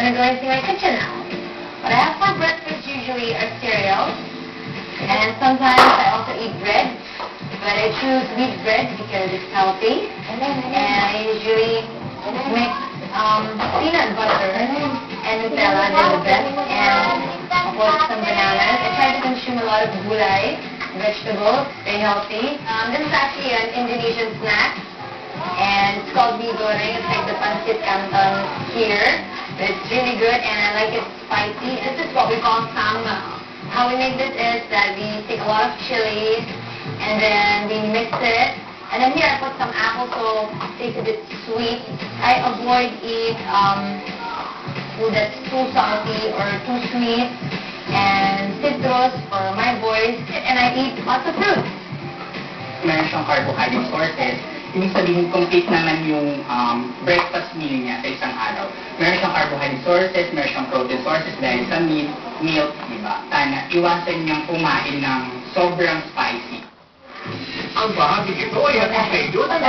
gonna go into my kitchen now. What I have for breakfast usually are cereals, and sometimes I also eat bread, but I choose wheat bread because it's healthy, and I usually mix peanut butter and Nutella, they're the best, and of course some bananas. I try to consume a lot of gulay, vegetables, stay healthy. This is actually an Indonesian snack, and it's called mie goreng. It's like the pancit canton here. But it's really good, and I like it spicy. This is what we call sambal. How we make this is that we take a lot of chilies, and then we mix it. And then here I put some apple, so it tastes a bit sweet. I avoid eat food that's too salty or too sweet. And citrus for my boys, and I eat lots of fruit. Meron siyang carbohydrate sources. Ibig sabihin, complete naman yung breakfast meal niya sa isang araw. Meron siyang carbohydrate sources, meron siyang protein sources dahil sa meat, milk, diba? Sana iwasan niyang kumain ng sobrang spicy. Ang bahaging ito ay hatid sa inyo ng